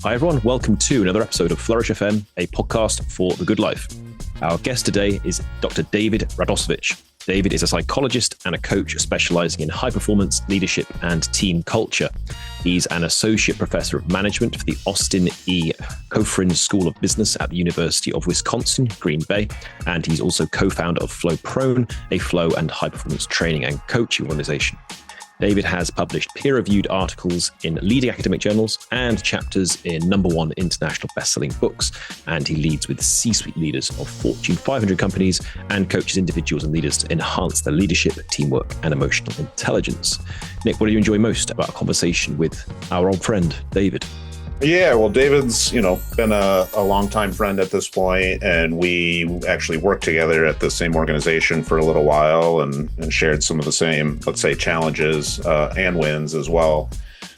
Hi everyone, welcome to another episode of Flourish FM, a podcast for the good life. Our guest today is Dr. David Radosevich. David is a psychologist and a coach specializing in high performance, leadership, and team culture. He's an associate professor of management for the Austin E. Cofrin School of Business at the University of Wisconsin, Green Bay. And he's also co-founder of Flow Prone, a flow and high performance training and coaching organization. David has published peer-reviewed articles in leading academic journals and chapters in #1 international best-selling books, and he leads with C-suite leaders of Fortune 500 companies and coaches individuals and leaders to enhance their leadership, teamwork, and emotional intelligence. Nick, what do you enjoy most about a conversation with our old friend, David? Yeah, well, David's, been a longtime friend at this point, and we actually worked together at the same organization for a little while and shared some of the same, let's say, challenges and wins as well.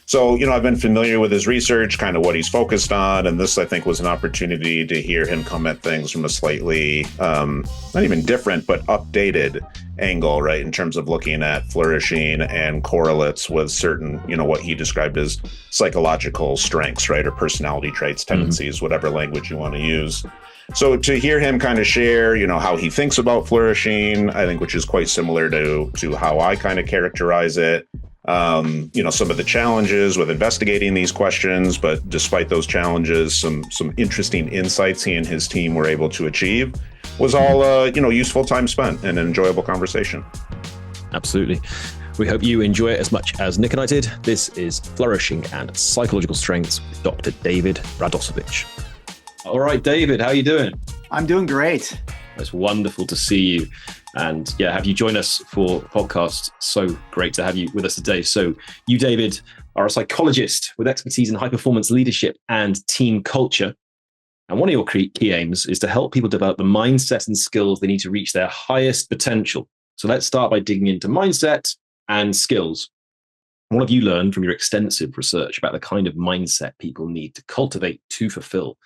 So, I've been familiar with his research, kind of what he's focused on, and this, I think, was an opportunity to hear him come at things from a slightly, not even different, but updated angle, right, in terms of looking at flourishing and correlates with certain, what he described as psychological strengths, right, or personality traits, tendencies, whatever language you want to use. So to hear him kind of share, how he thinks about flourishing, I think, which is quite similar to how I kind of characterize it. Some of the challenges with investigating these questions, but despite those challenges, some interesting insights he and his team were able to achieve was all, useful time spent and an enjoyable conversation. Absolutely. We hope you enjoy it as much as Nick and I did. This is Flourishing and Psychological Strengths with Dr. David Radosevich. All right, David, how are you doing? I'm doing great. It's wonderful to see you. And have you join us for the podcast. So great to have you with us today. So you, David, are a psychologist with expertise in high performance leadership and team culture. And one of your key aims is to help people develop the mindset and skills they need to reach their highest potential. So let's start by digging into mindset and skills. What have you learned from your extensive research about the kind of mindset people need to cultivate to fulfill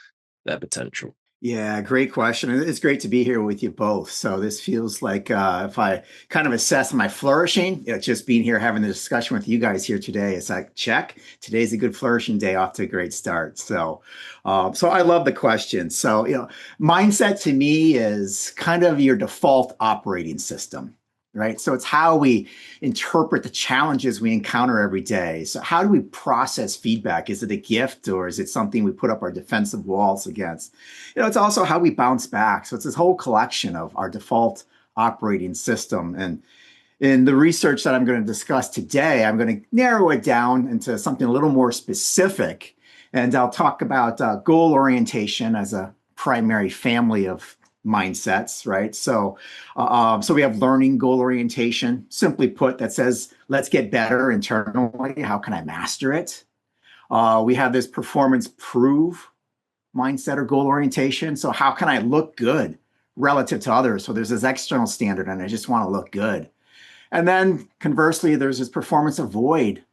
their potential? Yeah, great question. It's great to be here with you both. So this feels like if I kind of assess my flourishing, just being here, having the discussion with you guys here today, it's like, check. Today's a good flourishing day, off to a great start. So I love the question. So, mindset to me is kind of your default operating system. Right. So it's how we interpret the challenges we encounter every day. So how do we process feedback? Is it a gift or is it something we put up our defensive walls against? It's also how we bounce back. So it's this whole collection of our default operating system. And in the research that I'm going to discuss today, I'm going to narrow it down into something a little more specific. And I'll talk about goal orientation as a primary family of mindsets, right? So we have learning goal orientation, simply put, that says, let's get better internally. How can I master it? We have this performance prove mindset or goal orientation. So how can I look good relative to others? So there's this external standard and I just want to look good. And then conversely, there's this performance avoid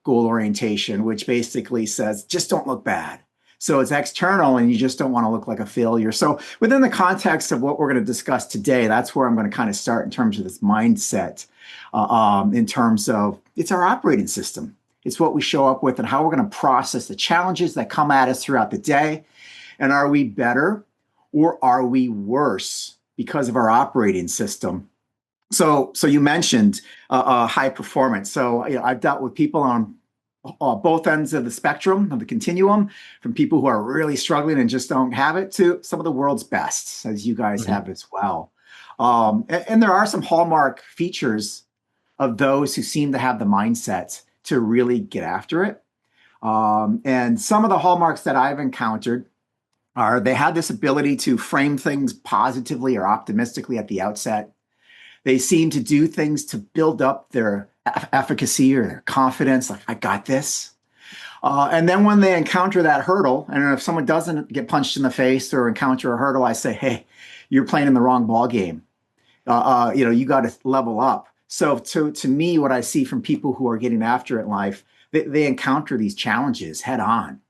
goal orientation, which basically says, just don't look bad. So it's external and you just don't want to look like a failure. So within the context of what we're going to discuss today, that's where I'm going to kind of start in terms of this mindset, in terms of it's our operating system. It's what we show up with and how we're going to process the challenges that come at us throughout the day. And are we better or are we worse because of our operating system? So you mentioned high performance. So I've dealt with people on both ends of the spectrum, of the continuum, from people who are really struggling and just don't have it to some of the world's best, as you guys have as well. And there are some hallmark features of those who seem to have the mindset to really get after it. And some of the hallmarks that I've encountered are they have this ability to frame things positively or optimistically at the outset. They seem to do things to build up their efficacy or their confidence, like, I got this. And then when they encounter that hurdle, and if someone doesn't get punched in the face or encounter a hurdle, I say, hey, you're playing in the wrong ball game. You got to level up. So to me, what I see from people who are getting after it in life, they encounter these challenges head on.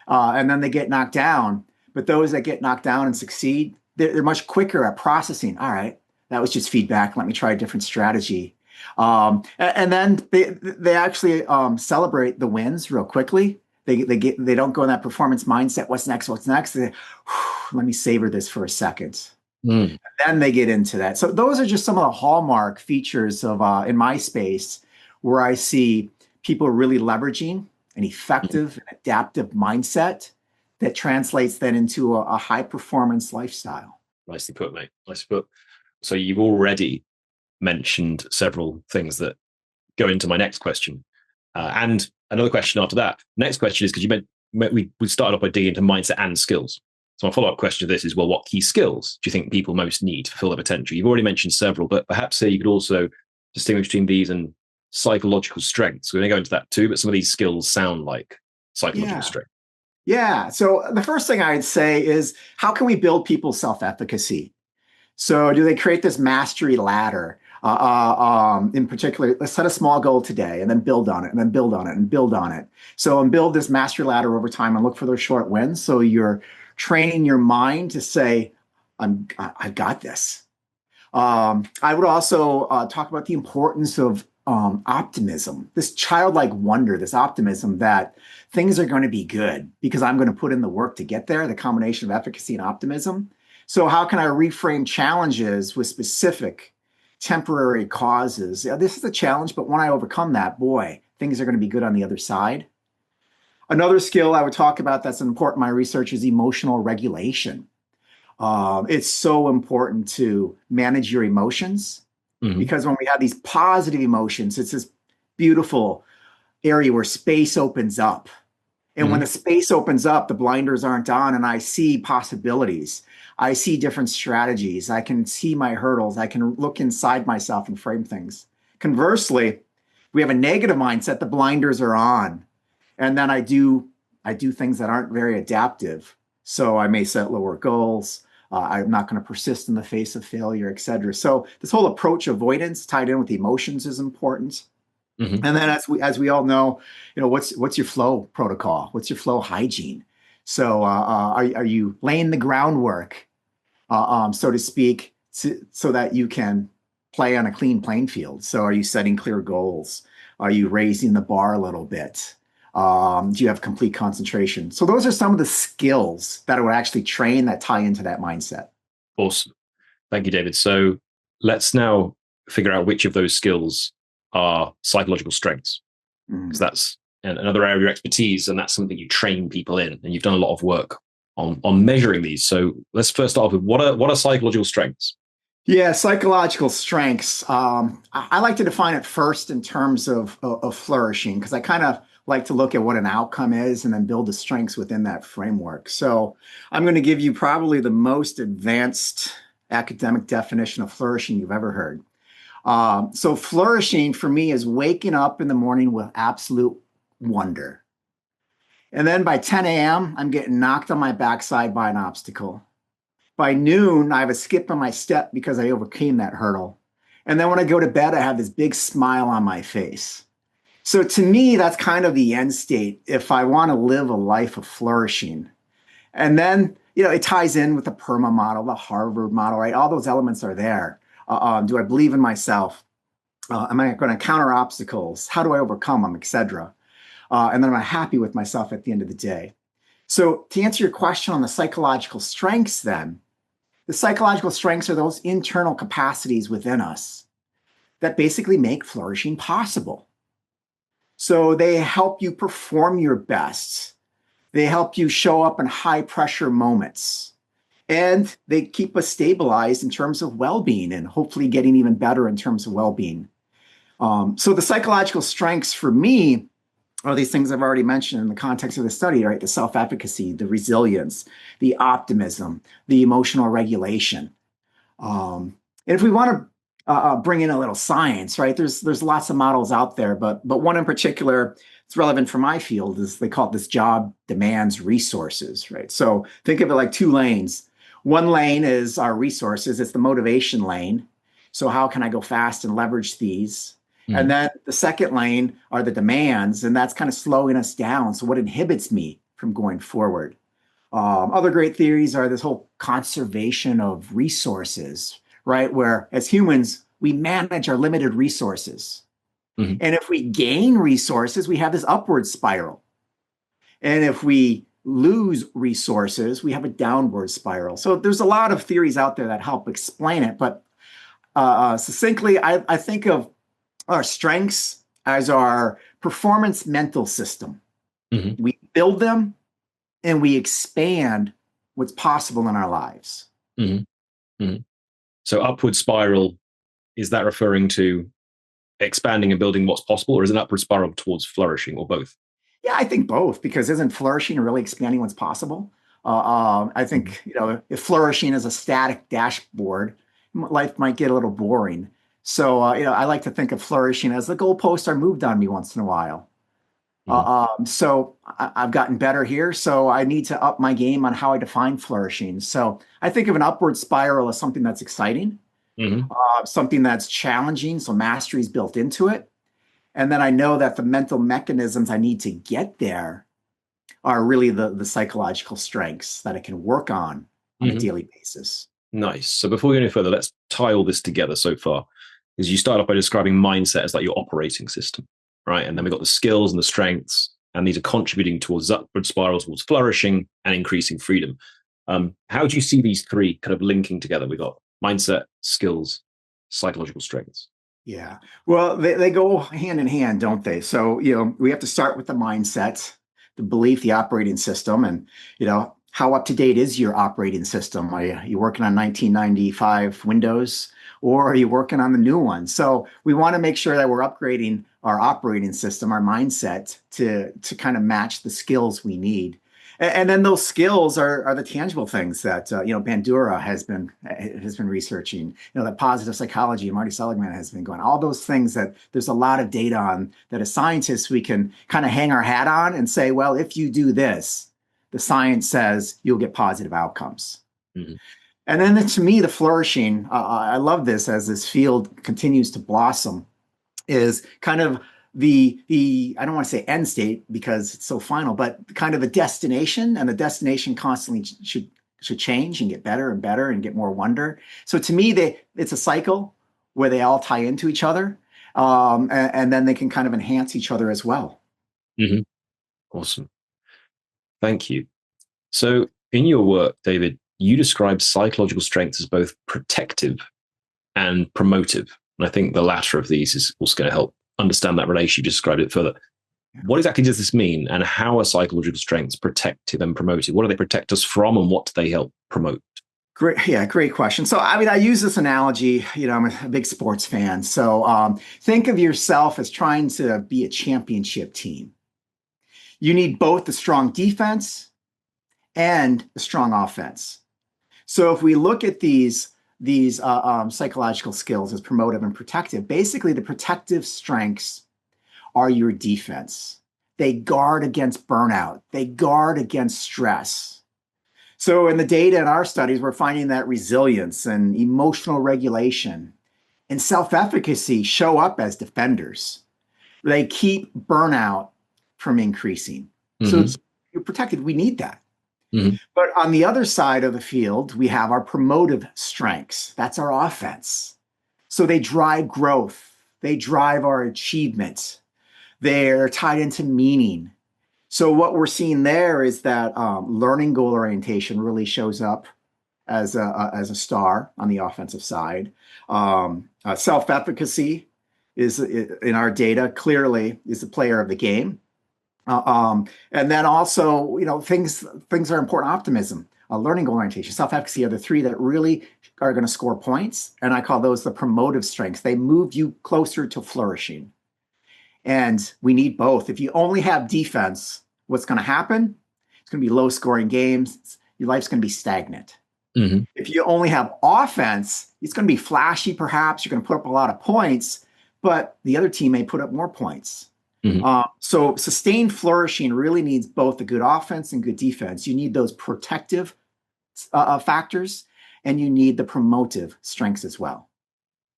And then they get knocked down. But those that get knocked down and succeed, they're much quicker at processing. All right, that was just feedback. Let me try a different strategy. And then they actually celebrate the wins real quickly. They don't go in that performance mindset. What's next? What's next? Let me savor this for a second. Then they get into that. So those are just some of the hallmark features of in my space where I see people really leveraging an effective and adaptive mindset that translates then into a high performance lifestyle. Nicely put, mate. Nicely put. So you've already mentioned several things that go into my next question. And another question after that. Next question is, because we started off by digging into mindset and skills. So my follow-up question to this is, well, what key skills do you think people most need to fulfill their potential? You've already mentioned several, but perhaps you could also distinguish between these and psychological strengths. We're going to go into that too, but some of these skills sound like psychological strength. Yeah. So the first thing I'd say is, how can we build people's self-efficacy? So do they create this mastery ladder? In particular, let's set a small goal today and then build on it and then build on it and build on it. So and build this mastery ladder over time and look for those short wins. So you're training your mind to say, I've got this. I would also talk about the importance of optimism, this childlike wonder, this optimism that things are going to be good because I'm going to put in the work to get there, the combination of efficacy and optimism. So how can I reframe challenges with specific temporary causes? This is a challenge, but when I overcome that, boy, things are going to be good on the other side. Another skill I would talk about that's important in my research is emotional regulation. It's so important to manage your emotions because when we have these positive emotions, it's this beautiful area where space opens up. And when the space opens up, the blinders aren't on and I see possibilities. I see different strategies. I can see my hurdles. I can look inside myself and frame things. Conversely, we have a negative mindset, the blinders are on. And then I do things that aren't very adaptive. So I may set lower goals. I'm not going to persist in the face of failure, et cetera. So this whole approach avoidance tied in with the emotions is important. And then as we all know, what's your flow protocol? What's your flow hygiene? So are you laying the groundwork, so to speak, so that you can play on a clean playing field? So are you setting clear goals? Are you raising the bar a little bit? Do you have complete concentration? So those are some of the skills that I would actually train that tie into that mindset. Awesome. Thank you, David. So let's now figure out which of those skills are psychological strengths, because that's another area of your expertise, and that's something you train people in, and you've done a lot of work on measuring these. So let's first start off with what are psychological strengths? Yeah, psychological strengths. I like to define it first in terms of flourishing, because I kind of like to look at what an outcome is and then build the strengths within that framework. So I'm going to give you probably the most advanced academic definition of flourishing you've ever heard. So flourishing for me is waking up in the morning with absolute wonder. And then by 10 a.m., I'm getting knocked on my backside by an obstacle. By noon, I have a skip in my step because I overcame that hurdle. And then when I go to bed, I have this big smile on my face. So to me, that's kind of the end state if I want to live a life of flourishing. And then, it ties in with the PERMA model, the Harvard model, right? All those elements are there. Do I believe in myself? Am I going to counter obstacles? How do I overcome them, et cetera? And then am I happy with myself at the end of the day? So to answer your question on the psychological strengths then, the psychological strengths are those internal capacities within us that basically make flourishing possible. So they help you perform your best. They help you show up in high pressure moments. And they keep us stabilized in terms of well-being and hopefully getting even better in terms of well-being. So the psychological strengths for me are these things I've already mentioned in the context of the study, right? The self-efficacy, the resilience, the optimism, the emotional regulation. And if we want to bring in a little science, right? There's lots of models out there, but one in particular that's relevant for my field is they call it this job demands resources, right? So think of it like two lanes. One lane is our resources. It's the motivation lane. So how can I go fast and leverage these? And then the second lane are the demands, and that's kind of slowing us down. So what inhibits me from going forward? Other great theories are this whole conservation of resources, right? Where as humans, we manage our limited resources. And if we gain resources, we have this upward spiral. And if we lose resources, we have a downward spiral. So there's a lot of theories out there that help explain it. But succinctly, I think of our strengths as our performance mental system. Mm-hmm. We build them and we expand what's possible in our lives. Mm-hmm. Mm-hmm. So upward spiral, is that referring to expanding and building what's possible, or is it an upward spiral towards flourishing, or both? Yeah, I think both, because isn't flourishing really expanding what's possible? I think, if flourishing is a static dashboard, life might get a little boring. So, I like to think of flourishing as the goalposts are moved on me once in a while. So I've gotten better here. So I need to up my game on how I define flourishing. So I think of an upward spiral as something that's exciting, Mm-hmm. something that's challenging. So mastery is built into it. And then I know that the mental mechanisms I need to get there are really the psychological strengths that I can work on a Mm-hmm. daily basis. Nice. So before we go any further, let's tie all this together so far. Because you start off by describing mindset as like your operating system, right? And then we've got the skills and the strengths, and these are contributing towards upward spiral, towards flourishing and increasing freedom. How do you see these three kind of linking together? We've got mindset, skills, psychological strengths. Yeah. Well, they go hand in hand, don't they? So, we have to start with the mindset, the belief, the operating system, and, how up to date is your operating system? Are you working on 1995 Windows, or are you working on the new one? So we want to make sure that we're upgrading our operating system, our mindset to kind of match the skills we need. And then those skills are the tangible things that Bandura has been researching. That positive psychology, Marty Seligman has been going. All those things that there's a lot of data on, that as scientists we can kind of hang our hat on and say, well, if you do this, the science says you'll get positive outcomes. Mm-hmm. And then to me, the flourishing, I love this as this field continues to blossom, is kind of the I don't want to say end state because it's so final, but kind of a destination, and the destination constantly should change and get better and better and get more wonder. So to me, it's a cycle where they all tie into each other, and then they can kind of enhance each other as well. Mm-hmm. Awesome. Thank you. So in your work, David, you describe psychological strengths as both protective and promotive. And I think the latter of these is also going to help understand that relation. You described it further. What exactly does this mean, and how are psychological strengths protective and promotive? What do they protect us from, and what do they help promote? Great question. So, I use this analogy, I'm a big sports fan. So think of yourself as trying to be a championship team. You need both a strong defense and a strong offense. So if we look at these psychological skills as promotive and protective, basically the protective strengths are your defense. They guard against burnout. They guard against stress. So in the data in our studies, we're finding that resilience and emotional regulation and self-efficacy show up as defenders. They keep burnout from increasing. Mm-hmm. So you're protected. We need that. Mm-hmm. But on the other side of the field, we have our promotive strengths. That's our offense. So they drive growth. They drive our achievements. They're tied into meaning. So what we're seeing there is that learning goal orientation really shows up as a star on the offensive side. Self-efficacy is, in our data, clearly is the player of the game. And then also, things are important. Optimism, learning goal orientation, self-efficacy are the three that really are going to score points. And I call those the promotive strengths. They move you closer to flourishing. And we need both. If you only have defense, what's going to happen? It's going to be low scoring games. Your life's going to be stagnant. Mm-hmm. If you only have offense, it's going to be flashy, perhaps. You're going to put up a lot of points, but the other team may put up more points. Mm-hmm. So sustained flourishing really needs both a good offense and good defense. You need those protective factors, and you need the promotive strengths as well.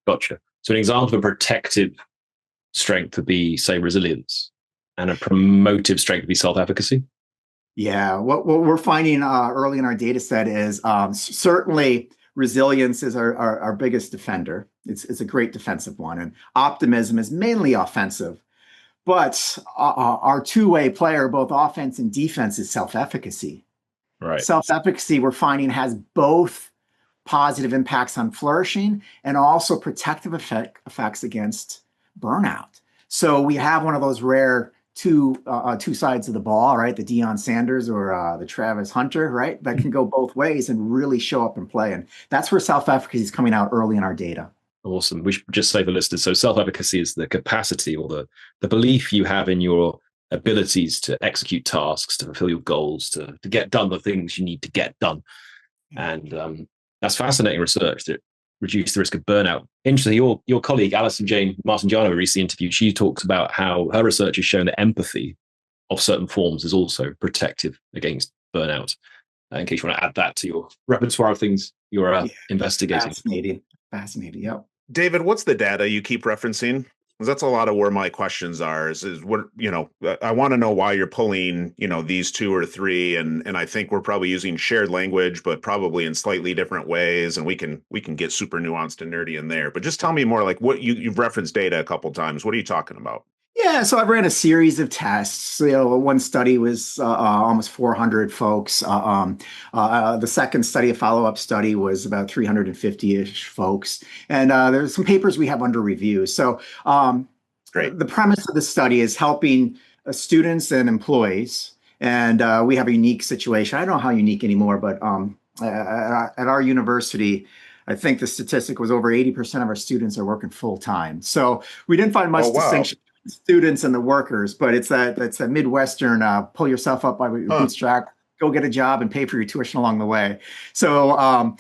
Gotcha. So an example of a protective strength would be, say, resilience, and a promotive strength would be self-efficacy? Yeah, what we're finding early in our data set is certainly resilience is our biggest defender. It's a great defensive one, and optimism is mainly offensive. But our two-way player, both offense and defense, is self-efficacy. Right. Self-efficacy, we're finding, has both positive impacts on flourishing and also protective effects against burnout. So we have one of those rare two sides of the ball, right? The Deion Sanders or the Travis Hunter, right? That can go both ways and really show up and play. And that's where self-efficacy is coming out early in our data. Awesome. We should just say for listeners, so self-efficacy is the capacity or the belief you have in your abilities to execute tasks, to fulfill your goals, to get done the things you need to get done. And that's fascinating research that reduce the risk of burnout. Interestingly, your colleague, Alison Jane Martinjano, recently interviewed, she talks about how her research has shown that empathy of certain forms is also protective against burnout. In case you want to add that to your repertoire of things you're investigating. Fascinating. Yep. David, what's the data you keep referencing? Because that's a lot of where my questions are. Is what, I want to know why you're pulling, these two or three, and I think we're probably using shared language, but probably in slightly different ways, and we can get super nuanced and nerdy in there. But just tell me more, like what you've referenced data a couple times. What are you talking about? Yeah, so I ran a series of tests. One study was almost 400 folks. The second study, a follow-up study, was about 350-ish folks. And there's some papers we have under review. So Great. The premise of the study is helping students and employees. And we have a unique situation. I don't know how unique anymore, but at our university, I think the statistic was over 80% of our students are working full-time. So we didn't find much distinction. Students and the workers, but it's that Midwestern pull yourself up by your bootstrap, go get a job and pay for your tuition along the way. So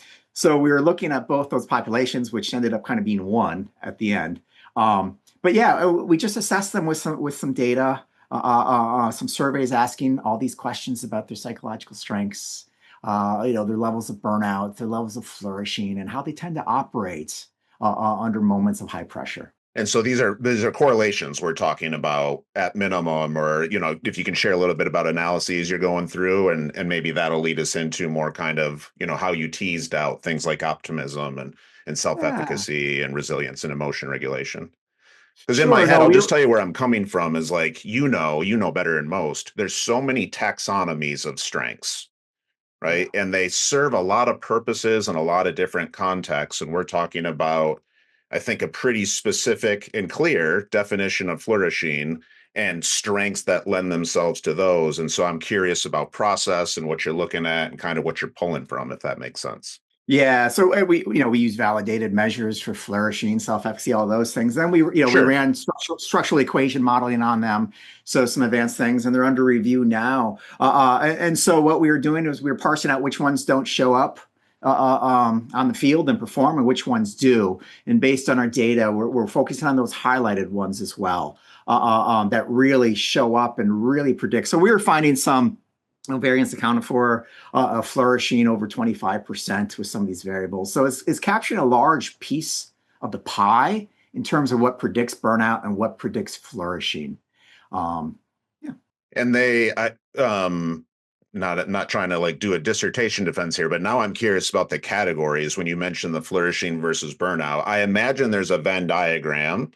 we were looking at both those populations, which ended up kind of being one at the end. But yeah, we just assessed them with some data, some surveys asking all these questions about their psychological strengths, their levels of burnout, their levels of flourishing, and how they tend to operate under moments of high pressure. And so these are correlations we're talking about at minimum, or, if you can share a little bit about analyses you're going through, and maybe that'll lead us into more kind of, how you teased out things like optimism and self-efficacy and resilience and emotion regulation. Because in my head, I'll just tell you where I'm coming from is like, you know better than most. There's so many taxonomies of strengths, right? And they serve a lot of purposes and a lot of different contexts. And we're talking about, I think, a pretty specific and clear definition of flourishing and strengths that lend themselves to those. And so I'm curious about process and what you're looking at and kind of what you're pulling from, if that makes sense. Yeah, so we use validated measures for flourishing, self-efficacy, all those things. Then we ran structural equation modeling on them, so some advanced things, and they're under review now. And so what we were doing was we were parsing out which ones don't show up on the field and perform, and which ones do. And based on our data, we're focusing on those highlighted ones as well, that really show up and really predict. So we were finding some variance accounted for flourishing over 25% with some of these variables. So it's capturing a large piece of the pie in terms of what predicts burnout and what predicts flourishing. And not trying to like do a dissertation defense here, but now I'm curious about the categories when you mentioned the flourishing versus burnout. I imagine there's a Venn diagram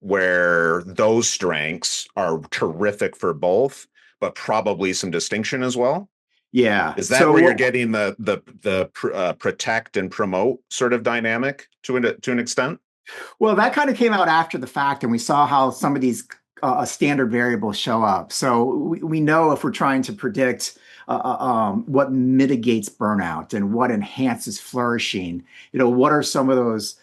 where those strengths are terrific for both, but probably some distinction as well. Yeah. Is that where you're getting the protect and promote sort of dynamic to an extent? Well, that kind of came out after the fact, and we saw how some of these standard variables show up. So we know if we're trying to predict what mitigates burnout and what enhances flourishing, what are some of those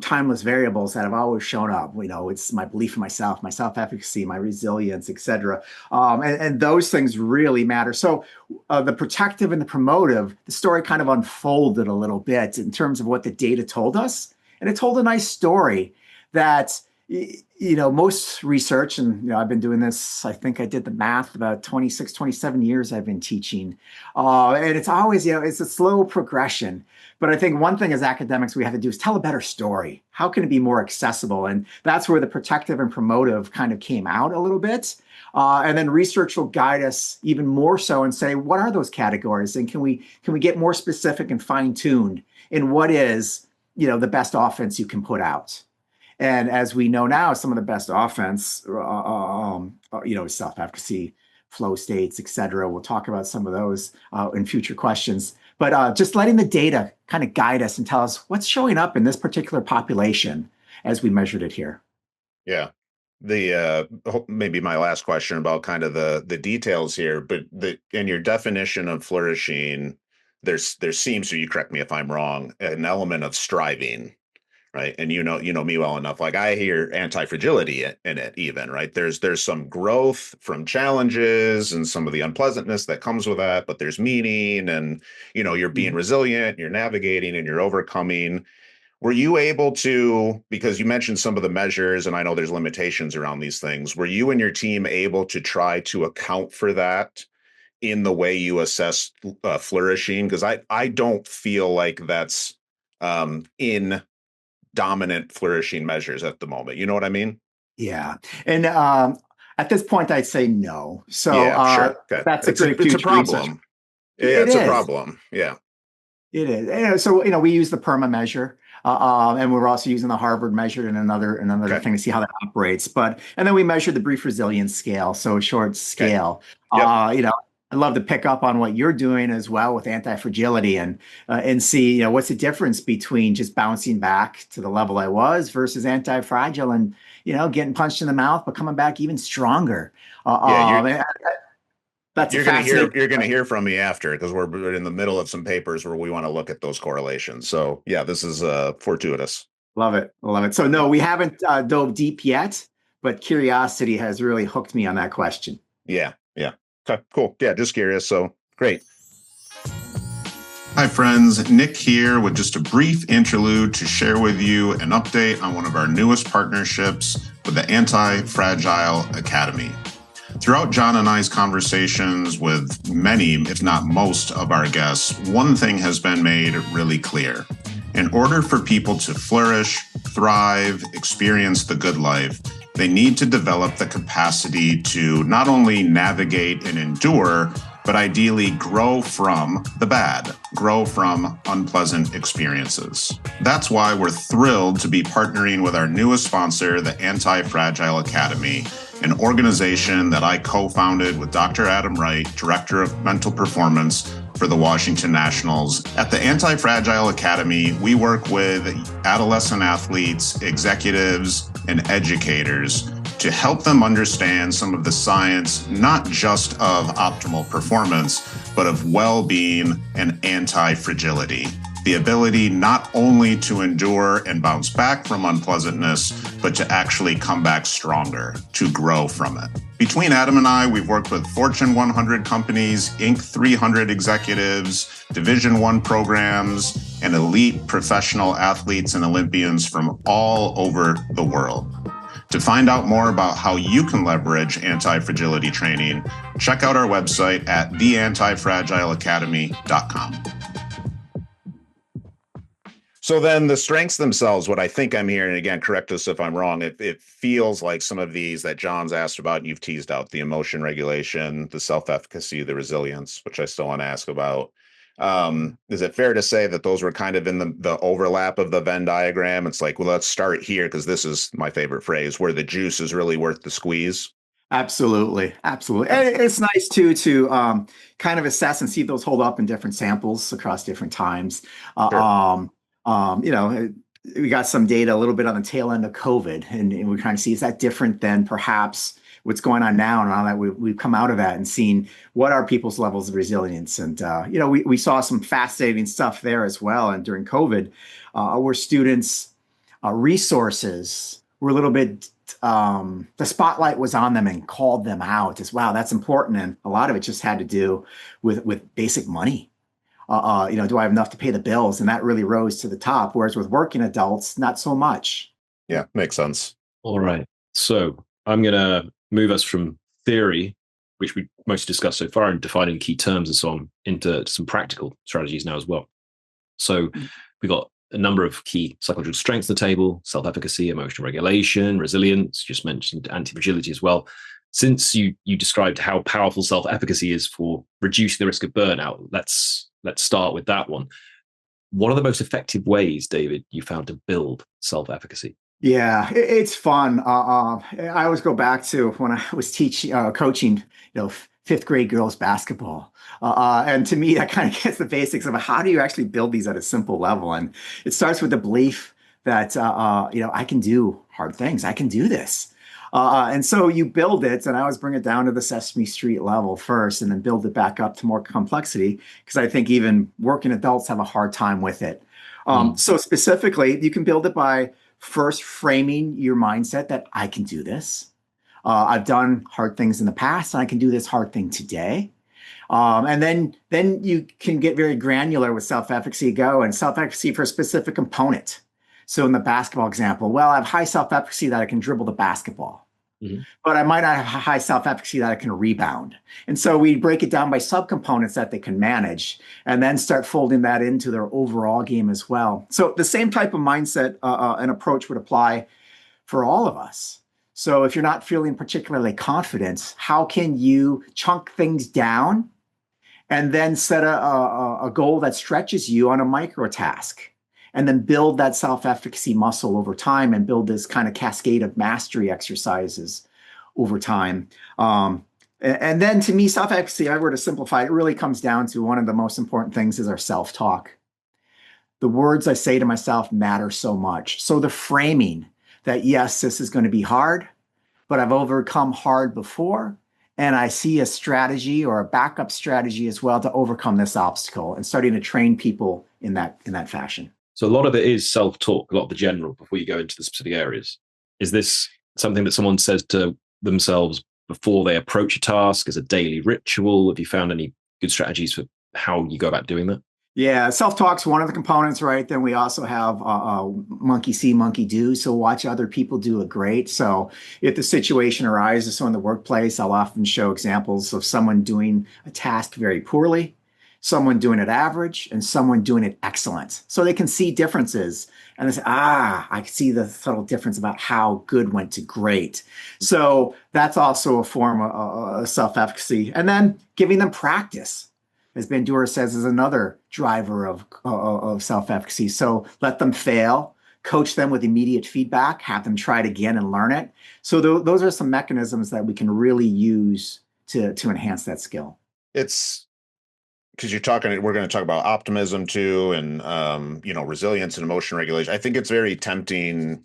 timeless variables that have always shown up. It's my belief in myself, my self-efficacy, my resilience, et cetera. And those things really matter. So the protective and the promotive, the story kind of unfolded a little bit in terms of what the data told us. And it told a nice story that, most research, and I've been doing this, I think I did the math, about 26, 27 years I've been teaching. And it's always, it's a slow progression. But I think one thing as academics we have to do is tell a better story. How can it be more accessible? And that's where the protective and promotive kind of came out a little bit. And then research will guide us even more so and say, what are those categories? And can we get more specific and fine-tuned in what is, the best offense you can put out? And as we know now, some of the best offense, self-efficacy, flow states, et cetera. We'll talk about some of those in future questions. But just letting the data kind of guide us and tell us what's showing up in this particular population as we measured it here. Yeah. The maybe my last question about kind of the details here, but in your definition of flourishing, there seems to, you correct me if I'm wrong, an element of striving, right? And you know me well enough. Like I hear anti-fragility in it even, right? There's some growth from challenges and some of the unpleasantness that comes with that, but there's meaning and you're being resilient, you're navigating and you're overcoming. Were you able to, because you mentioned some of the measures, and I know there's limitations around these things, were you and your team able to try to account for that in the way you assess flourishing? Because I don't feel like that's in dominant flourishing measures at the moment. You know what I mean? Yeah. And at this point, I'd say no. So Yeah, sure. Okay. that's a great It's a future research. problem. Yeah, it's a problem. Yeah. It is. So, we use the PERMA measure, and we're also using the Harvard measure and another thing to see how that operates. And then we measure the brief resilience scale, so a short scale. Okay. Yep. I'd love to pick up on what you're doing as well with anti-fragility and see, what's the difference between just bouncing back to the level I was versus anti-fragile and, getting punched in the mouth, but coming back even stronger. That's you're gonna hear from me after, because we're in the middle of some papers where we want to look at those correlations. So yeah, this is fortuitous. Love it. So no, we haven't dove deep yet, but curiosity has really hooked me on that question. Yeah. Okay, cool. Yeah, just curious. So great. Hi friends, Nick here with just a brief interlude to share with you an update on one of our newest partnerships with the Anti-Fragile Academy. Throughout John and I's conversations with many, if not most, of our guests, one thing has been made really clear. In order for people to flourish, thrive, experience the good life, they need to develop the capacity to not only navigate and endure, but ideally grow from the bad, grow from unpleasant experiences. That's why we're thrilled to be partnering with our newest sponsor, the Anti-Fragile Academy, an organization that I co-founded with Dr. Adam Wright, Director of Mental Performance for the Washington Nationals. At the Anti-Fragile Academy, we work with adolescent athletes, executives, and educators to help them understand some of the science, not just of optimal performance, but of well-being and anti-fragility. The ability not only to endure and bounce back from unpleasantness, but to actually come back stronger, to grow from it. Between Adam and I, we've worked with Fortune 100 companies, Inc. 300 executives, Division I programs, and elite professional athletes and Olympians from all over the world. To find out more about how you can leverage anti-fragility training, check out our website at theantifragileacademy.com. So then the strengths themselves, what I think I'm hearing, again, correct us if I'm wrong, it feels like some of these that John's asked about and you've teased out, the emotion regulation, the self-efficacy, the resilience, which I still want to ask about. Is it fair to say that those were kind of in the overlap of the Venn diagram? It's like, well, let's start here, because this is my favorite phrase, where the juice is really worth the squeeze. Absolutely. And it's nice too to kind of assess and see if those hold up in different samples across different times. Sure. We got some data a little bit on the tail end of COVID, and we're trying to see, is that different than perhaps what's going on now, and now that we've come out of that and seen what are people's levels of resilience. And, we saw some fascinating stuff there as well. And during COVID, where students' resources were a little bit, the spotlight was on them and called them out as, wow, that's important. And a lot of it just had to do with basic money. Do I have enough to pay the bills? And that really rose to the top. Whereas with working adults, not so much. Yeah, makes sense. All right. So I'm going to move us from theory, which we mostly discussed so far, and defining key terms and so on, into some practical strategies now as well. So we've got a number of key psychological strengths on the table: self-efficacy, emotional regulation, resilience. Just mentioned anti-fragility as well. Since you described how powerful self-efficacy is for reducing the risk of burnout, let's start with that one. What are the most effective ways, David, you found to build self-efficacy? Yeah, it's fun. I always go back to when I was teaching, coaching, fifth grade girls basketball. And to me, that kind of gets the basics of how do you actually build these at a simple level. And it starts with the belief that, I can do hard things. I can do this. And so you build it, and I always bring it down to the Sesame Street level first, and then build it back up to more complexity, because I think even working adults have a hard time with it. Mm. So specifically, you can build it by first framing your mindset that I can do this. I've done hard things in the past, and I can do this hard thing today. And then you can get very granular with self-efficacy go and self-efficacy for a specific component. So in the basketball example, well, I have high self-efficacy that I can dribble the basketball, Mhm. but I might not have high self-efficacy that I can rebound. And so we break it down by subcomponents that they can manage, and then start folding that into their overall game as well. So the same type of mindset and approach would apply for all of us. So if you're not feeling particularly confident, how can you chunk things down and then set a goal that stretches you on a micro task? And then build that self-efficacy muscle over time, and build this kind of cascade of mastery exercises over time. And then to me, self-efficacy, if I were to simplify, it really comes down to one of the most important things is our self-talk. The words I say to myself matter so much. So the framing that, yes, this is going to be hard, but I've overcome hard before. And I see a strategy or a backup strategy as well to overcome this obstacle, and starting to train people in that fashion. So a lot of it is self-talk, a lot of the general before you go into the specific areas. Is this something that someone says to themselves before they approach a task as a daily ritual? Have you found any good strategies for how you go about doing that? Yeah, self-talk's one of the components, right? Then we also have monkey see, monkey do. So watch other people do it great. So if the situation arises, so in the workplace, I'll often show examples of someone doing a task very poorly, someone doing it average, and someone doing it excellent. So they can see differences, and they say, I can see the subtle difference about how good went to great. So that's also a form of self-efficacy. And then giving them practice, as Bandura says, is another driver of self-efficacy. So let them fail, coach them with immediate feedback, have them try it again and learn it. So those are some mechanisms that we can really use to enhance that skill. It's because we're going to talk about optimism too, and resilience and emotion regulation. I think it's very tempting.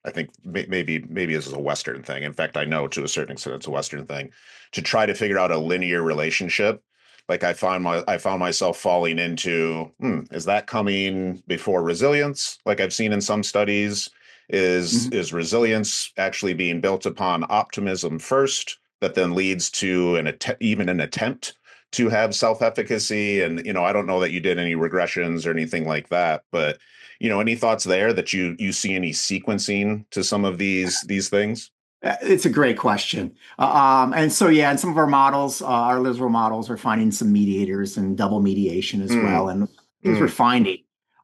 I think maybe this is a Western thing. In fact, I know to a certain extent it's a Western thing to try to figure out a linear relationship. Like I found myself falling into, is that coming before resilience? Like I've seen in some studies, is resilience actually being built upon optimism first, that then leads to even an attempt to have self-efficacy? And I don't know that you did any regressions or anything like that, but any thoughts there that you see any sequencing to some of these things? It's a great question. And so, yeah, in some of our models, our literal models are finding some mediators and double mediation as well. And things we're finding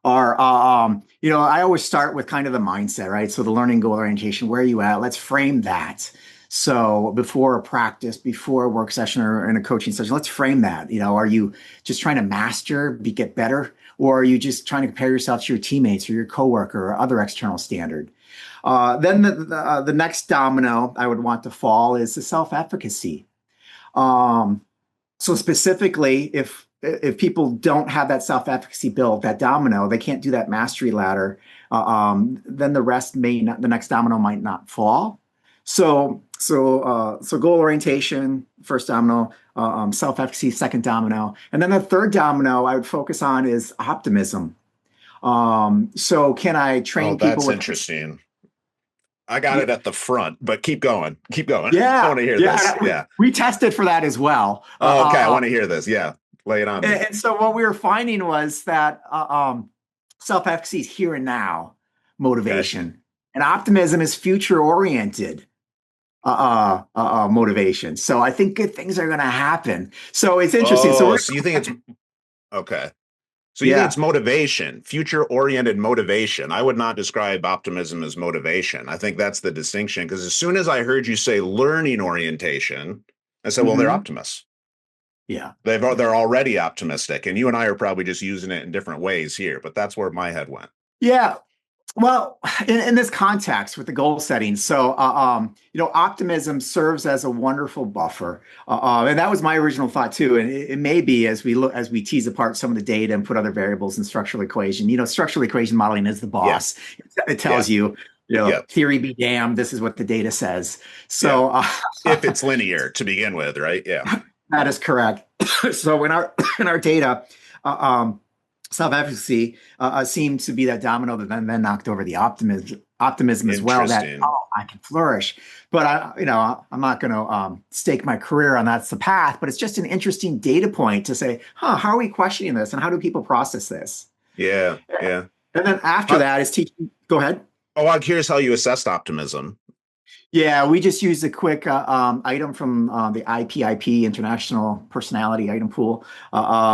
are, I always start with kind of the mindset, right? So the learning goal orientation, where are you at? Let's frame that. So before a practice, before a work session or in a coaching session, let's frame that. Are you just trying to get better? Or are you just trying to compare yourself to your teammates or your coworker or other external standard? Then the next domino I would want to fall is the self-efficacy. So specifically, if people don't have that self-efficacy built, that domino, they can't do that mastery ladder. Then the next domino might not fall. So goal orientation, first domino, self-efficacy, second domino, and then the third domino I would focus on is optimism. So can I train people That's with interesting. I got it at the front, but keep going. Keep going. Yeah, I want to hear this. We tested for that as well. Okay, I want to hear this. Yeah, lay it on me. And so what we were finding was that self-efficacy is here and now motivation, and optimism is future-oriented motivation. So I think good things are going to happen. So it's interesting. So you think it's okay. So you think it's motivation, future-oriented motivation. I would not describe optimism as motivation. I think that's the distinction, because as soon as I heard you say learning orientation, I said, well, they're optimists. Yeah. They're already optimistic. And you and I are probably just using it in different ways here, but that's where my head went. Yeah. Well, in this context with the goal setting, so optimism serves as a wonderful buffer, and that was my original thought too. And it may be as we tease apart some of the data and put other variables in structural equation. Structural equation modeling is the Yeah, boss. It yeah, tells you, yeah, theory be damned. This is what the data says. yeah. So If it's linear to begin with, right? Yeah, that is correct. So in our in our data, uh, um, self-efficacy seemed to be that domino that then knocked over the optimism as well. That interesting. I can flourish, but I'm not going to stake my career on that's the path. But it's just an interesting data point to say, how are we questioning this, and how do people process this? Yeah, yeah. And then after How, that is teaching. Go ahead. oh, I'm curious how you assessed optimism. Yeah, we just used a quick item from the IPIP International Personality Item Pool.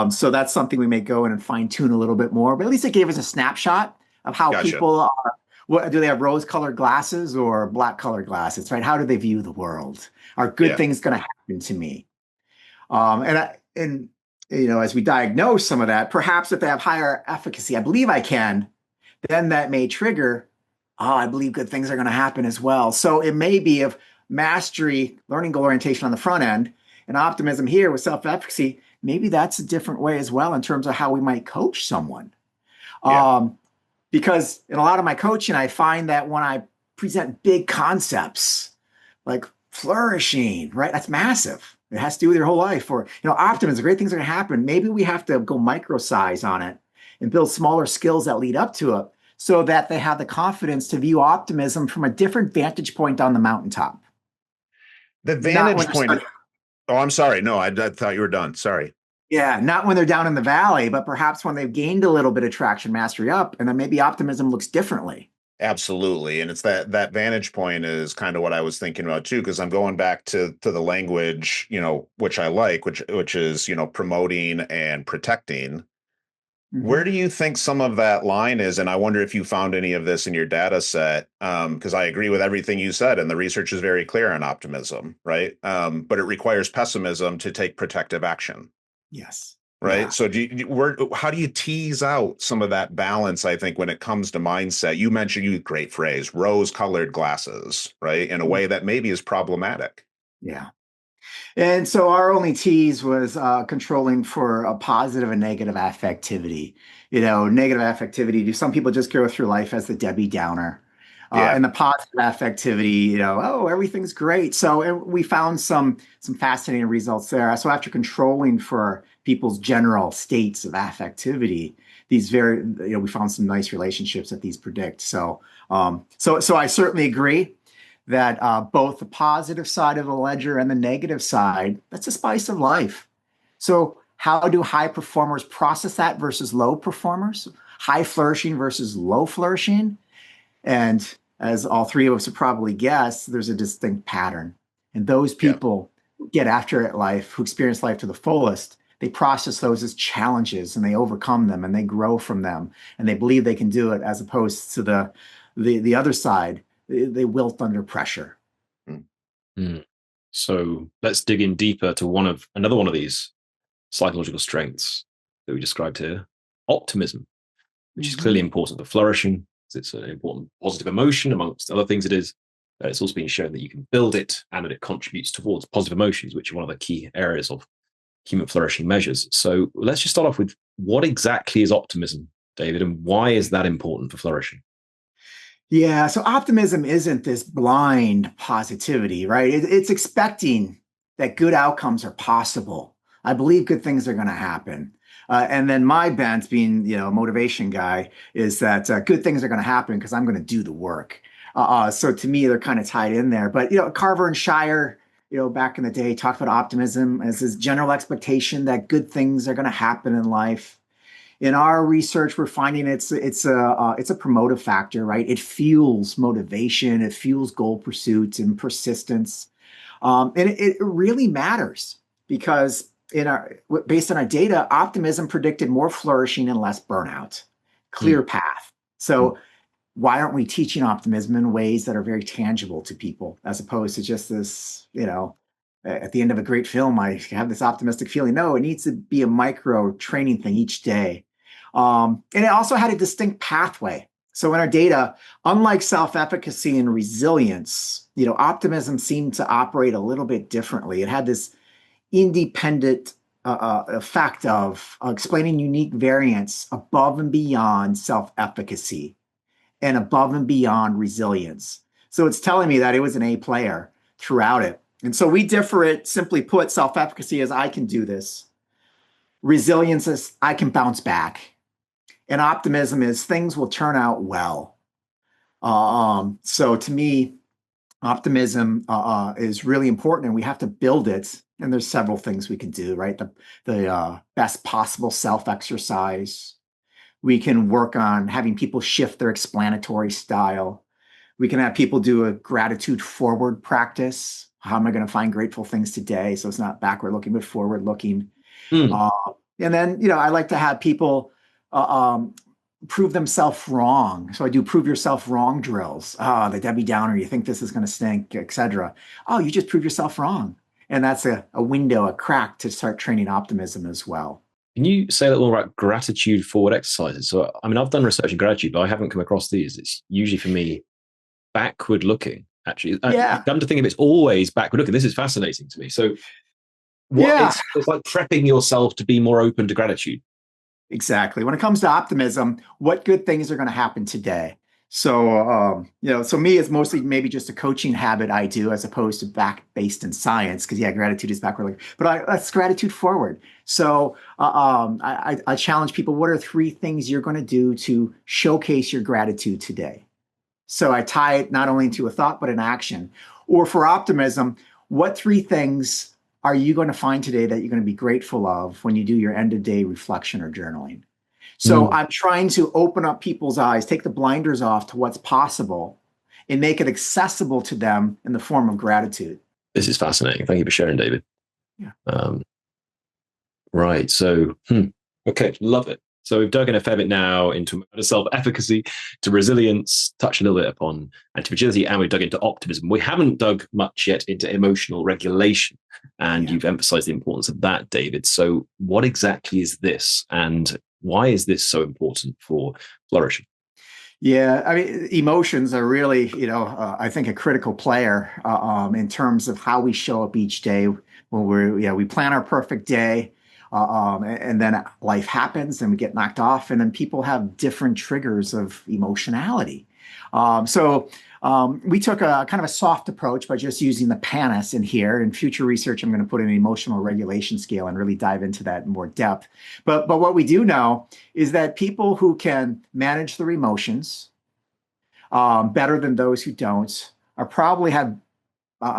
So that's something we may go in and fine tune a little bit more. But at least it gave us a snapshot of how Gotcha. people are. What do they have? Rose-colored glasses or black-colored glasses? Right? How do they view the world? Are good Yeah. things going to happen to me? And as we diagnose some of that, perhaps if they have higher efficacy, I believe I can. Then that may trigger, I believe good things are going to happen as well. So it may be of mastery, learning goal orientation on the front end, and optimism here with self-efficacy. Maybe that's a different way as well in terms of how we might coach someone. Yeah. Because in a lot of my coaching, I find that when I present big concepts like flourishing, right? That's massive. It has to do with your whole life. Or, optimism, great things are going to happen. Maybe we have to go micro size on it and build smaller skills that lead up to it so that they have the confidence to view optimism from a different vantage point on the mountaintop. The Not when vantage they're point. stuck, Oh, I'm sorry. No, I thought you were done. Sorry. yeah, not when they're down in the valley, but perhaps when they've gained a little bit of traction, mastery up, and then maybe optimism looks differently. Absolutely. And it's that vantage point is kind of what I was thinking about too, because I'm going back to the language, which I like, which is, promoting and protecting. Where Mhm. do you think some of that line is? And I wonder if you found any of this in your data set, because I agree with everything you said, and the research is very clear on optimism, right? But it requires pessimism to take protective action, Yes. right? Yeah. So how do you tease out some of that balance? I think when it comes to mindset, you mentioned, great phrase, rose-colored glasses, right? In a way that maybe is problematic. Yeah. And so our only tease was controlling for a positive and negative affectivity. Negative affectivity. Do some people just go through life as the Debbie Downer? Yeah. And the positive affectivity, everything's great. So and we found some fascinating results there. So after controlling for people's general states of affectivity, we found some nice relationships that these predict. So I certainly agree that both the positive side of the ledger and the negative side, that's a spice of life. So how do high performers process that versus low performers? High flourishing versus low flourishing? And as all three of us have probably guessed, there's a distinct pattern. And those Yeah. people who get after it life, who experience life to the fullest, they process those as challenges and they overcome them and they grow from them and they believe they can do it, as opposed to the other side. They wilt under pressure. Mm. Mm. So let's dig in deeper to another one of these psychological strengths that we described here, optimism, which is clearly important for flourishing. It's an important positive emotion, amongst other things it is. It's also been shown that you can build it and that it contributes towards positive emotions, which are one of the key areas of human flourishing measures. So let's just start off with, what exactly is optimism, David, and why is that important for flourishing? Yeah, so optimism isn't this blind positivity, right? It's expecting that good outcomes are possible. I believe good things are going to happen. And then my bent, being a motivation guy, is that good things are going to happen because I'm going to do the work. So to me, they're kind of tied in there. But Carver and Shire, back in the day, talked about optimism as this general expectation that good things are going to happen in life. In our research, we're finding it's a promotive factor, right? It fuels motivation, it fuels goal pursuit and persistence, and it really matters because based on our data, optimism predicted more flourishing and less burnout. Mm. Clear path. So why aren't we teaching optimism in ways that are very tangible to people, as opposed to just this, at the end of a great film, I have this optimistic feeling. No, it needs to be a micro training thing each day. And it also had a distinct pathway. So in our data, unlike self-efficacy and resilience, optimism seemed to operate a little bit differently. It had this independent effect of explaining unique variants above and beyond self-efficacy and above and beyond resilience. So it's telling me that it was an A player throughout it. And so we differ it, simply put, self-efficacy is I can do this. Resilience is I can bounce back. And optimism is things will turn out well. So to me, optimism is really important, and we have to build it. And there's several things we can do, right? The best possible self-exercise. We can work on having people shift their explanatory style. We can have people do a gratitude forward practice. How am I going to find grateful things today? So it's not backward looking, but forward looking. And then, I like to have people prove themselves wrong. So I do prove yourself wrong drills. The Debbie Downer, you think this is going to stink, etc. Oh, you just prove yourself wrong. And that's a window, a crack to start training optimism as well. Can you say a little more about gratitude forward exercises? So, I've done research in gratitude, but I haven't come across these. It's usually for me backward looking, actually. Come to think of it, it's always backward looking. This is fascinating to me. So it's like prepping yourself to be more open to gratitude. Exactly. When it comes to optimism, what good things are going to happen today? So, so me, it's mostly maybe just a coaching habit I do as opposed to based in science, because gratitude is backward. But that's gratitude forward. So I challenge people, what are 3 things you're going to do to showcase your gratitude today? So I tie it not only into a thought, but an action. Or for optimism, what 3 things are you going to find today that you're going to be grateful of when you do your end of day reflection or journaling? So I'm trying to open up people's eyes, take the blinders off to what's possible, and make it accessible to them in the form of gratitude. This is fascinating. Thank you for sharing, David. Yeah. Right. So, okay, love it. So we've dug in a fair bit now into self-efficacy, to resilience, touched a little bit upon anti-fragility, and we've dug into optimism. We haven't dug much yet into emotional regulation, and you've emphasized the importance of that, David. So what exactly is this, and why is this so important for flourishing? Yeah, I mean, emotions are really, I think a critical player in terms of how we show up each day. When we plan our perfect day, and then life happens and we get knocked off, and then people have different triggers of emotionality. So we took a kind of a soft approach by just using the PANAS in here. In future research, I'm going to put an emotional regulation scale and really dive into that in more depth. But what we do know is that people who can manage their emotions better than those who don't are probably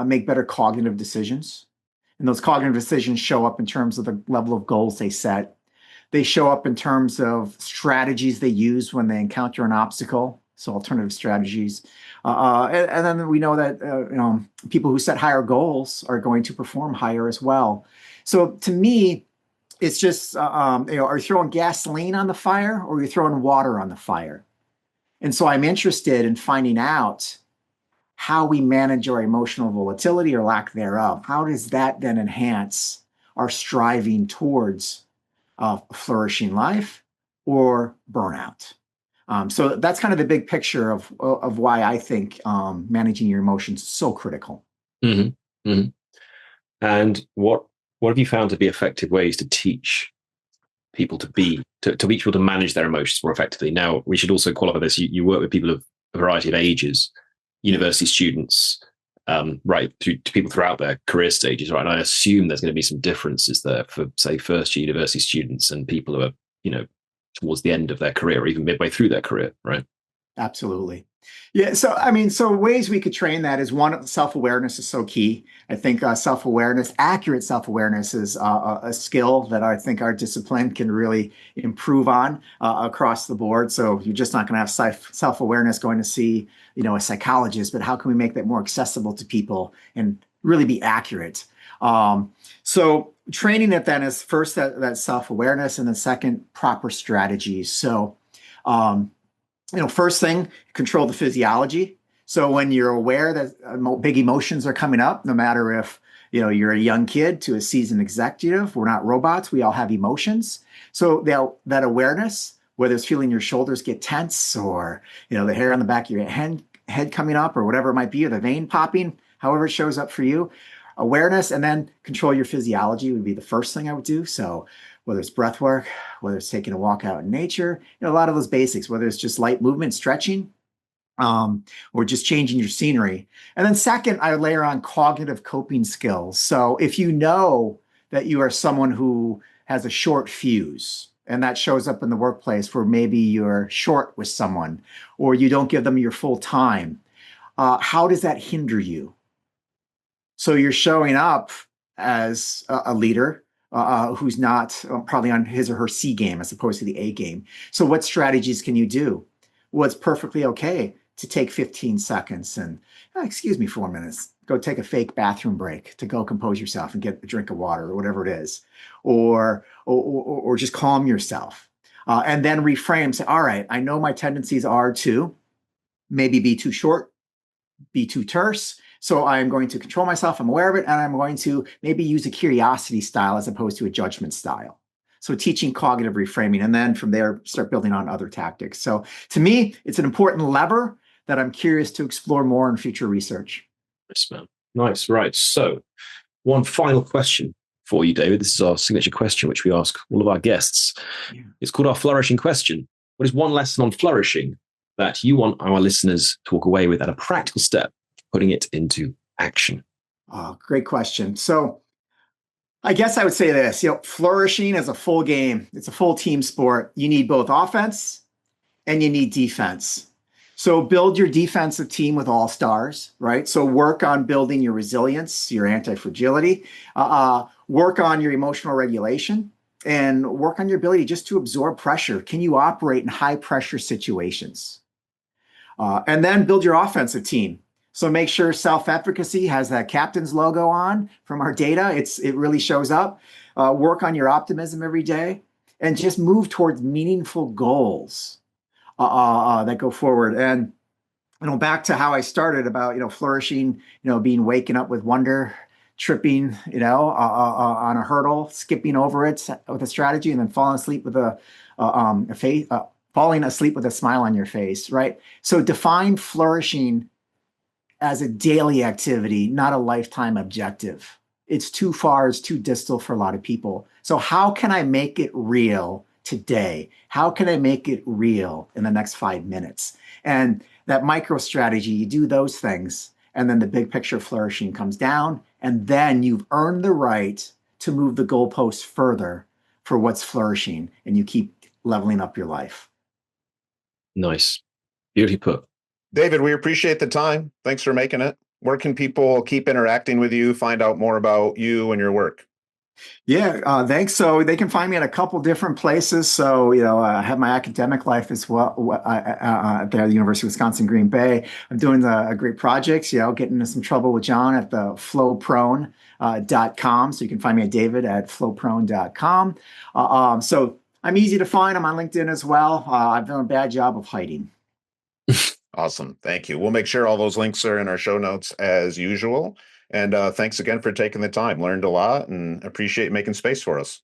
make better cognitive decisions. And those cognitive decisions show up in terms of the level of goals they set. They show up in terms of strategies they use when they encounter an obstacle, so alternative strategies. And then we know that people who set higher goals are going to perform higher as well. So to me, it's just, are you throwing gasoline on the fire, or are you throwing water on the fire? And so I'm interested in finding out how we manage our emotional volatility or lack thereof. How does that then enhance our striving towards a flourishing life or burnout? So that's kind of the big picture of why I think managing your emotions is so critical. Mm-hmm. Mm-hmm. And what have you found to be effective ways to teach people to teach people to manage their emotions more effectively? Now, we should also qualify this. You work with people of a variety of ages, university students, right, to people throughout their career stages, right? And I assume there's going to be some differences there for, say, first-year university students and people who are, towards the end of their career or even midway through their career, right? Absolutely. Yeah. So ways we could train that is, one, self-awareness is so key. I think accurate self-awareness is a skill that I think our discipline can really improve on across the board. So you're just not going to have self-awareness going to see, a psychologist, but how can we make that more accessible to people and really be accurate? So training it then is first that self-awareness, and then second, proper strategies. So, first thing, control the physiology. So when you're aware that big emotions are coming up, no matter if you're a young kid to a seasoned executive, we're not robots. We all have emotions. So that awareness whether it's feeling your shoulders get tense or, the hair on the back of your head coming up or whatever it might be, or the vein popping, however it shows up for you. Awareness, and then control your physiology would be the first thing I would do. So whether it's breath work, whether it's taking a walk out in nature, a lot of those basics, whether it's just light movement, stretching, or just changing your scenery. And then second, I would layer on cognitive coping skills. So if you know that you are someone who has a short fuse, and that shows up in the workplace where maybe you're short with someone or you don't give them your full time, how does that hinder you? So you're showing up as a leader who's not probably on his or her C game as opposed to the A game. So what strategies can you do? Well, it's perfectly okay to take 15 seconds and, excuse me for 1 minute, go take a fake bathroom break to go compose yourself and get a drink of water or whatever it is, or just calm yourself. And then reframe, say, all right, I know my tendencies are to maybe be too short, be too terse. So I'm going to control myself. I'm aware of it. And I'm going to maybe use a curiosity style as opposed to a judgment style. So teaching cognitive reframing, and then from there, start building on other tactics. So to me, it's an important lever that I'm curious to explore more in future research. Nice, man. Nice. Right. So one final question for you, David. This is our signature question, which we ask all of our guests. Yeah. It's called our flourishing question. What is one lesson on flourishing that you want our listeners to walk away with at a practical step, putting it into action? Oh, great question. So I guess I would say this, flourishing is a full game. It's a full team sport. You need both offense and you need defense. So build your defensive team with all stars, right? So work on building your resilience, your anti-fragility, work on your emotional regulation, and work on your ability just to absorb pressure. Can you operate in high pressure situations? And then build your offensive team. So make sure self-efficacy has that captain's logo on from our data. It really shows up. Work on your optimism every day and just move towards meaningful goals that go forward. And, back to how I started about, flourishing, being waking up with wonder, tripping, on a hurdle, skipping over it with a strategy, and then falling asleep with falling asleep with a smile on your face, right? So define flourishing as a daily activity, not a lifetime objective. It's too far, it's too distal for a lot of people. So how can I make it real today? How can I make it real in the next 5 minutes? And that micro strategy, you do those things, and then the big picture of flourishing comes down, and then you've earned the right to move the goalposts further for what's flourishing, and you keep leveling up your life. Nice. Beautifully put. David, we appreciate the time. Thanks for making it. Where can people keep interacting with you, find out more about you and your work? Yeah, thanks. So they can find me at a couple different places. So, I have my academic life as well at the University of Wisconsin, Green Bay. I'm doing great projects, getting into some trouble with John at the flowprone.com. So you can find me at David at flowprone.com. So I'm easy to find. I'm on LinkedIn as well. I've done a bad job of hiding. Awesome. Thank you. We'll make sure all those links are in our show notes as usual. And thanks again for taking the time. Learned a lot and appreciate making space for us.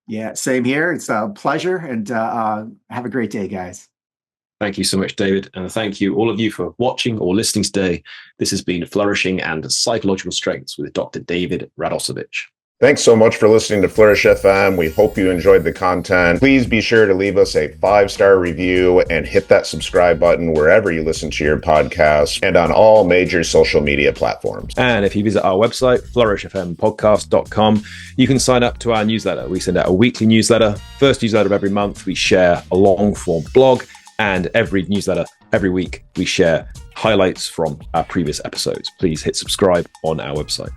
Yeah, same here. It's a pleasure. And have a great day, guys. Thank you so much, David. And thank you, all of you, for watching or listening today. This has been Flourishing and Psychological Strengths with Dr. David Radosevich. Thanks so much for listening to Flourish FM. We hope you enjoyed the content. Please be sure to leave us a 5-star review and hit that subscribe button wherever you listen to your podcast and on all major social media platforms. And if you visit our website, flourishfmpodcast.com, you can sign up to our newsletter. We send out a weekly newsletter. First newsletter of every month, we share a long form blog, and every newsletter, every week, we share highlights from our previous episodes. Please hit subscribe on our website.